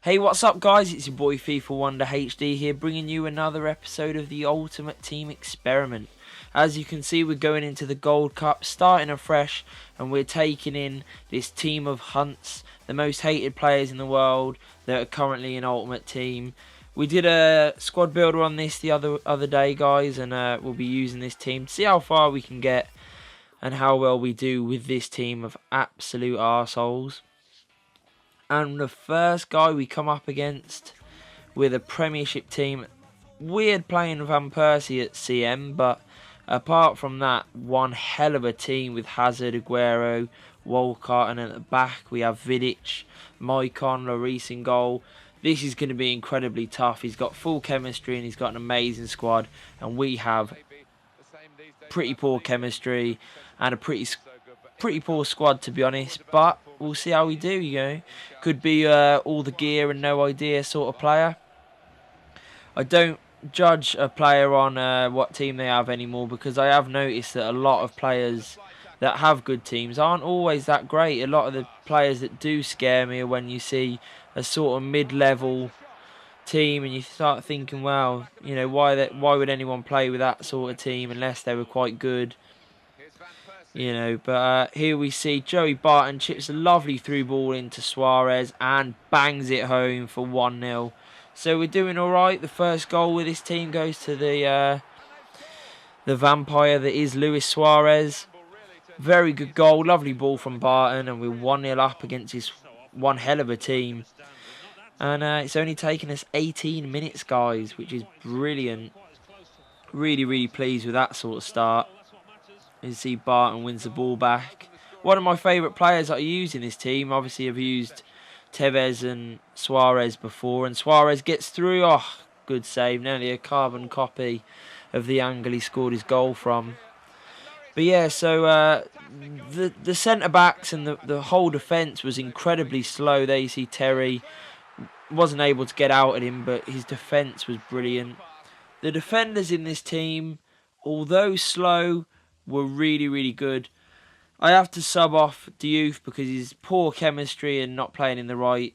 Hey, what's up guys, it's your boy FifaWondaHD here, bringing you another episode of the Ultimate Team Experiment. As you can see, we're going into the Gold Cup, starting afresh, and we're taking in this team of Hunts, the most hated players in the world that are currently in Ultimate Team. We did a squad builder on this the other day, guys, and we'll be using this team to see how far we can get and how well we do with this team of absolute arseholes. And the first guy we come up against with a Premiership team, weird playing Van Persie at CM, but apart from that, one hell of a team with Hazard, Aguero, Walcott, and at the back we have Vidic, Maicon, Lloris in goal. This is going to be incredibly tough. He's got full chemistry and he's got an amazing squad, and we have pretty poor chemistry and a pretty poor squad, to be honest, but we'll see how we do. Could be all the gear and no idea sort of player. I don't judge a player on what team they have anymore, because I have noticed that a lot of players that have good teams aren't always that great. A lot of the players that do scare me are when you see a sort of mid-level team and you start thinking, well, why would anyone play with that sort of team unless they were quite good? But here we see Joey Barton chips a lovely through ball into Suarez and bangs it home for 1-0. So we're doing alright. The first goal with this team goes to the vampire that is Luis Suarez. Very good goal, lovely ball from Barton, and we're 1-0 up against this one hell of a team. And it's only taken us 18 minutes, guys, which is brilliant. Really, really pleased with that sort of start. You see Barton wins the ball back. One of my favourite players that I use in this team. Obviously, I've used Tevez and Suarez before, and Suarez gets through. Oh, good save. Nearly a carbon copy of the angle he scored his goal from. But yeah, so the centre-backs and the whole defence was incredibly slow. There you see Terry. Wasn't able to get out at him, but his defence was brilliant. The defenders in this team, although slow, were really, really good. I have to sub off Diouf because his poor chemistry and not playing in the right,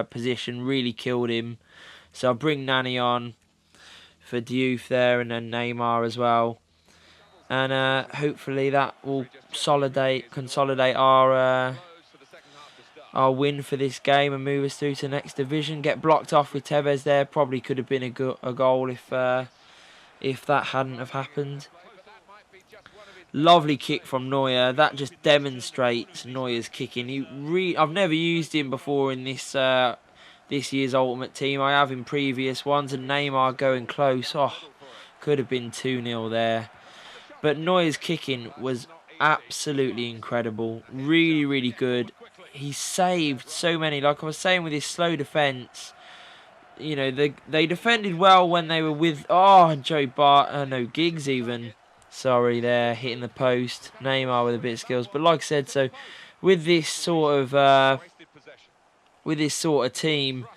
position really killed him. So I'll bring Nani on for Diouf there, and then Neymar as well. And hopefully that will consolidate our win for this game and move us through to the next division. Get blocked off with Tevez there. Probably could have been a goal if that hadn't have happened. Lovely kick from Neuer. That just demonstrates Neuer's kicking. I've never used him before in this year's Ultimate Team. I have in previous ones, and Neymar going close. Oh, could have been 2-0 there. But Neuer's kicking was absolutely incredible. Really, really good. He saved so many. Like I was saying, with his slow defence, they defended well when they were with Giggs even. Sorry, there hitting the post. Neymar with a bit of skills, but like I said, so with this sort of team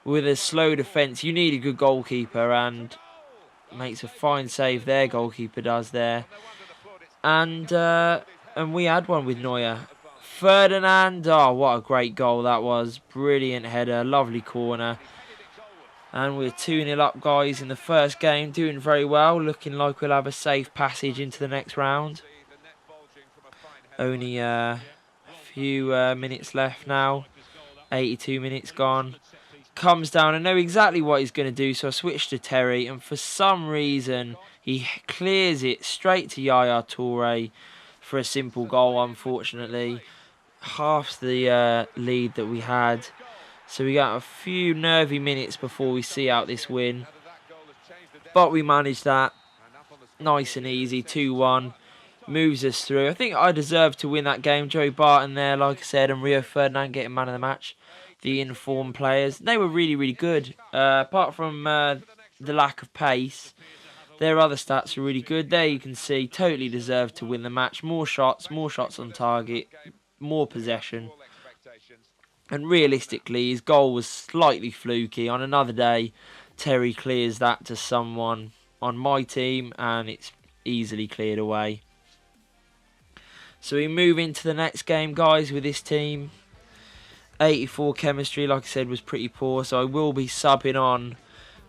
with a slow defence, you need a good goalkeeper, and makes a fine save there. Goalkeeper does there, and we had one with Neuer. Ferdinand, oh, what a great goal that was. Brilliant header, lovely corner. And we're 2-0 up, guys, in the first game. Doing very well. Looking like we'll have a safe passage into the next round. Only a few minutes left now. 82 minutes gone. Comes down. I know exactly what he's going to do, so I switched to Terry. And for some reason, he clears it straight to Yaya Toure for a simple goal, unfortunately. Half the lead that we had. So we got a few nervy minutes before we see out this win. But we managed that. Nice and easy. 2-1. Moves us through. I think I deserved to win that game. Joey Barton there, like I said, and Rio Ferdinand getting man of the match. The informed players. They were really, really good. Apart from the lack of pace, their other stats are really good. There you can see, totally deserved to win the match. More shots on target, more possession. And realistically, his goal was slightly fluky. On another day, Terry clears that to someone on my team, and it's easily cleared away. So we move into the next game, guys, with this team. 84 chemistry, like I said, was pretty poor, so I will be subbing on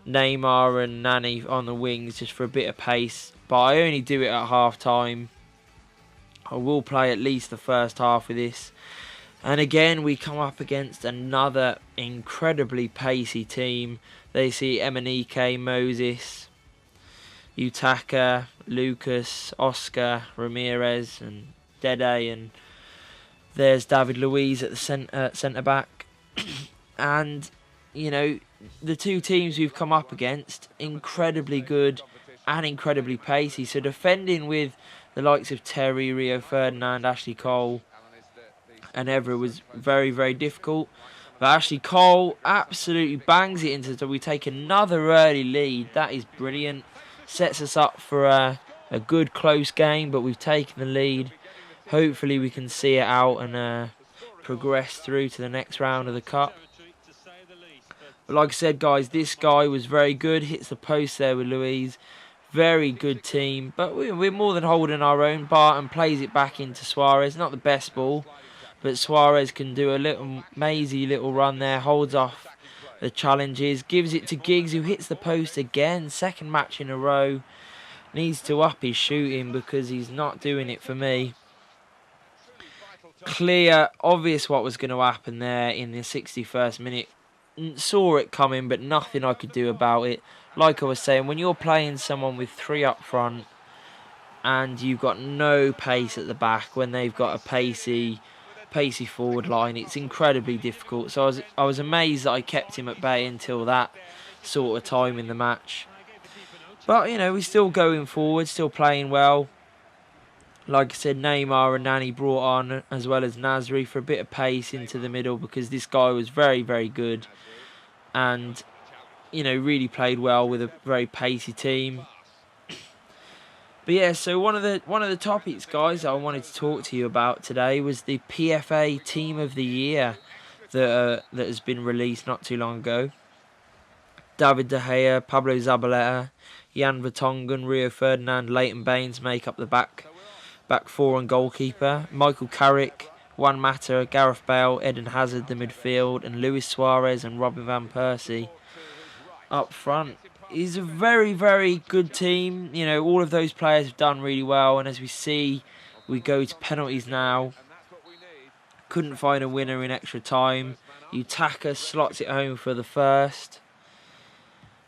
Neymar and Nani on the wings just for a bit of pace, but I only do it at half time. I will play at least the first half of this. And again, we come up against another incredibly pacey team. They see Emenike, Moses, Utaka, Lucas, Oscar, Ramirez and Dede, and there's David Luiz at the centre back. And, you know, the two teams we've come up against, incredibly good and incredibly pacey. So defending with the likes of Terry, Rio Ferdinand, Ashley Cole and Evra was very, very difficult. But Ashley Cole absolutely bangs it into, so we take another early lead. That is brilliant. Sets us up for a good close game, but we've taken the lead. Hopefully we can see it out and progress through to the next round of the cup. But like I said, guys, this guy was very good. Hits the post there with Luiz. Very good team. But we're more than holding our own. Barton plays it back into Suarez. Not the best ball, but Suarez can do a little mazy little run there. Holds off the challenges. Gives it to Giggs, who hits the post again. Second match in a row. Needs to up his shooting because he's not doing it for me. Clear, obvious what was going to happen there in the 61st minute. Saw it coming, but nothing I could do about it. Like I was saying, when you're playing someone with three up front and you've got no pace at the back, when they've got a pacey forward line, it's incredibly difficult. So I was amazed that I kept him at bay until that sort of time in the match. But, you know, we're still going forward, still playing well. Like I said, Neymar and Nani brought on, as well as Nasri, for a bit of pace into the middle, because this guy was very, very good. And, you know, really played well with a very pacey team. But yeah, so one of the topics, guys, I wanted to talk to you about today was the PFA Team of the Year that has been released not too long ago. David De Gea, Pablo Zabaleta, Jan Vertonghen, Rio Ferdinand, Leighton Baines make up the back four and goalkeeper. Michael Carrick, Juan Mata, Gareth Bale, Eden Hazard the midfield, and Luis Suarez and Robin van Persie up front. It's a very, very good team. You know, all of those players have done really well, and as we see, we go to penalties now. Couldn't find a winner in extra time. Utaka slots it home for the first.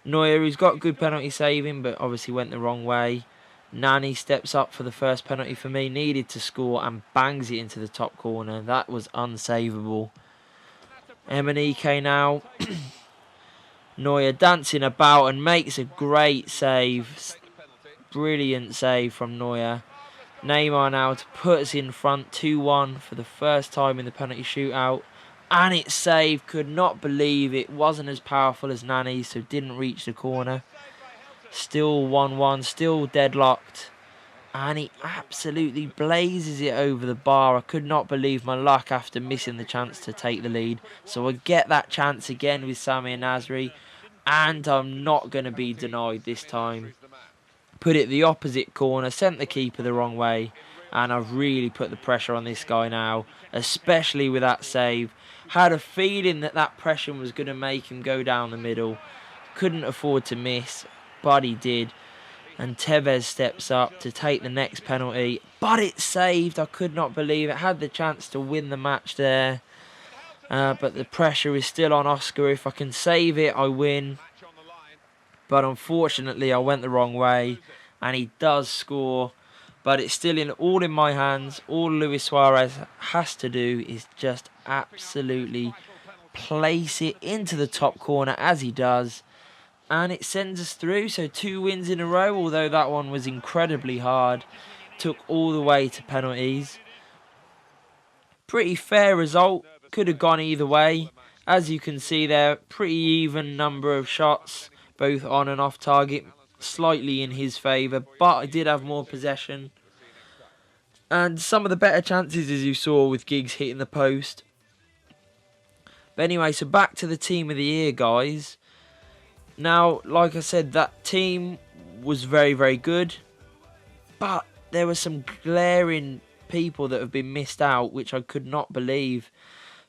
Neuer, who's got good penalty saving, but obviously went the wrong way. Nani steps up for the first penalty for me. Needed to score and bangs it into the top corner. That was unsavable. Emenike now. Neuer dancing about and makes a great save. Brilliant save from Neuer. Neymar now to put us in front 2-1 for the first time in the penalty shootout. And it's saved. Could not believe it. Wasn't as powerful as Nani, so didn't reach the corner. Still 1-1, still deadlocked. And he absolutely blazes it over the bar. I could not believe my luck after missing the chance to take the lead. So I get that chance again with Samir Nasri. And I'm not going to be denied this time. Put it the opposite corner, sent the keeper the wrong way. And I've really put the pressure on this guy now, especially with that save. Had a feeling that pressure was going to make him go down the middle. Couldn't afford to miss, but he did. And Tevez steps up to take the next penalty. But it's saved. I could not believe it. Had the chance to win the match there. But the pressure is still on Oscar. If I can save it, I win. But unfortunately, I went the wrong way. And he does score. But it's still all in my hands. All Luis Suarez has to do is just absolutely place it into the top corner, as he does. And it sends us through. So 2 wins in a row, although that one was incredibly hard. Took all the way to penalties. Pretty fair result. Could have gone either way. As you can see there, pretty even number of shots, both on and off target. Slightly in his favour, but I did have more possession. And some of the better chances, as you saw, with Giggs hitting the post. But anyway, so back to the Team of the Year, guys. Now, like I said, that team was very, very good. But there were some glaring people that have been missed out, which I could not believe.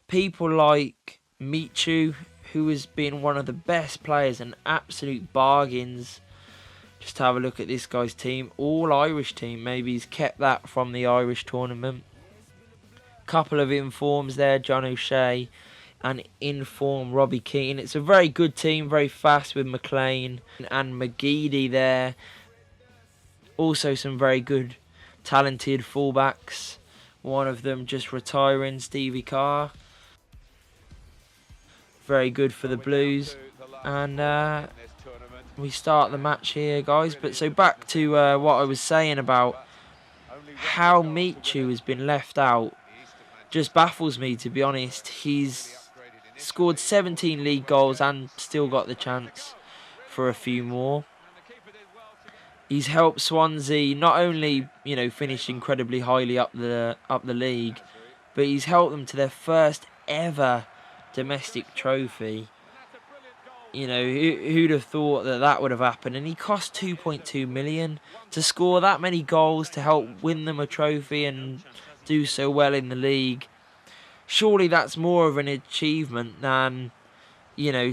People like Michu, who has been one of the best players and absolute bargains. Just have a look at this guy's team. All Irish team. Maybe he's kept that from the Irish tournament. Couple of informs there, John O'Shea, and inform Robbie Keane. It's a very good team, very fast with McLean and McGeady there. Also some very good, talented fullbacks. One of them just retiring, Stevie Carr. Very good for the Blues. And we start the match here, guys. But so back to what I was saying about how Michu has been left out. Just baffles me, to be honest. He's scored 17 league goals and still got the chance for a few more. He's helped Swansea not only, finish incredibly highly up the league, but he's helped them to their first ever domestic trophy. Who'd have thought that would have happened? And he cost 2.2 million to score that many goals to help win them a trophy and do so well in the league. Surely that's more of an achievement than,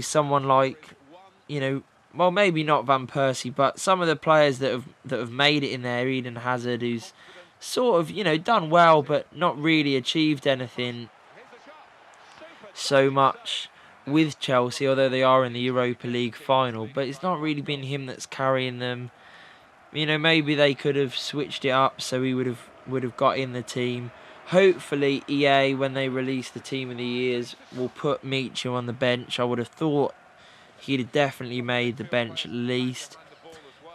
someone like, well, maybe not Van Persie, but some of the players that have made it in there. Eden Hazard, who's sort of, done well, but not really achieved anything so much with Chelsea, although they are in the Europa League final. But it's not really been him that's carrying them. Maybe they could have switched it up so he would have got in the team. Hopefully EA, when they release the team of the years, will put Michu on the bench. I would have thought he'd have definitely made the bench at least.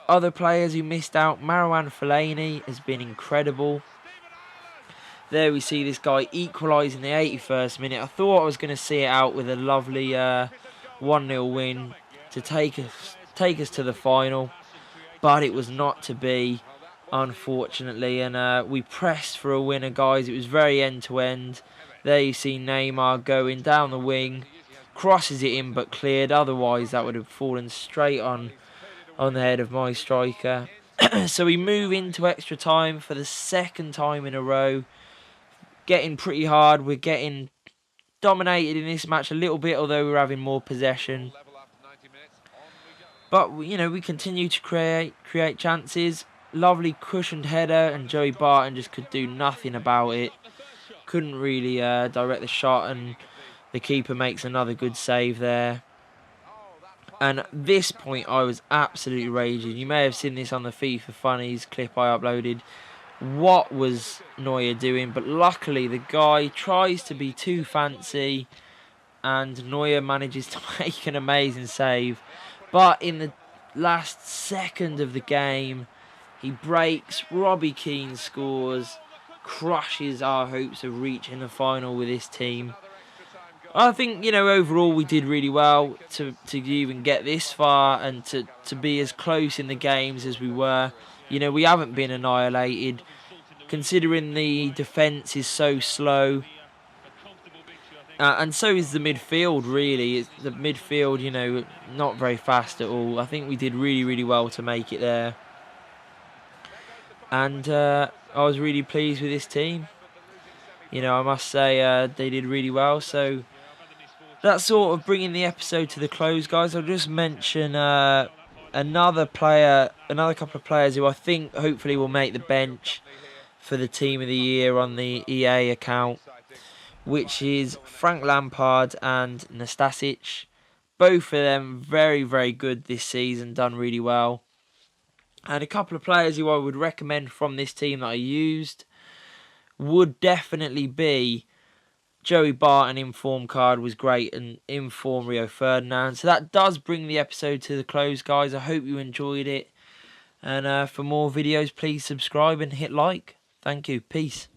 Other players who missed out, Marouane Fellaini has been incredible. There we see this guy equalising the 81st minute. I thought I was going to see it out with a lovely 1-0 win to take us to the final. But it was not to be, unfortunately. And we pressed for a winner, guys. It was very end-to-end. There you see Neymar going down the wing. Crosses it in but cleared. Otherwise, that would have fallen straight on the head of my striker. So we move into extra time for the second time in a row. Getting pretty hard. We're getting dominated in this match a little bit, although we're having more possession. But, we continue to create chances. Lovely cushioned header, and Joey Barton just could do nothing about it. Couldn't really direct the shot, and the keeper makes another good save there. And at this point, I was absolutely raging. You may have seen this on the FIFA Funnies clip I uploaded. What was Neuer doing? But luckily, the guy tries to be too fancy, and Neuer manages to make an amazing save. But in the last second of the game, he breaks. Robbie Keane scores, crushes our hopes of reaching the final with this team. I think, overall we did really well to even get this far and to be as close in the games as we were. We haven't been annihilated, considering the defence is so slow. And so is the midfield, really. The midfield, not very fast at all. I think we did really, really well to make it there. And I was really pleased with this team. I must say they did really well. So that's sort of bringing the episode to the close, guys. I'll just mention another couple of players who I think hopefully will make the bench for the team of the year on the EA account, which is Frank Lampard and Nastasic. Both of them very, very good this season, done really well. And a couple of players who I would recommend from this team that I used would definitely be Joey Barton. Inform card was great, and inform Rio Ferdinand. So that does bring the episode to the close, guys. I hope you enjoyed it. And for more videos, please subscribe and hit like. Thank you. Peace.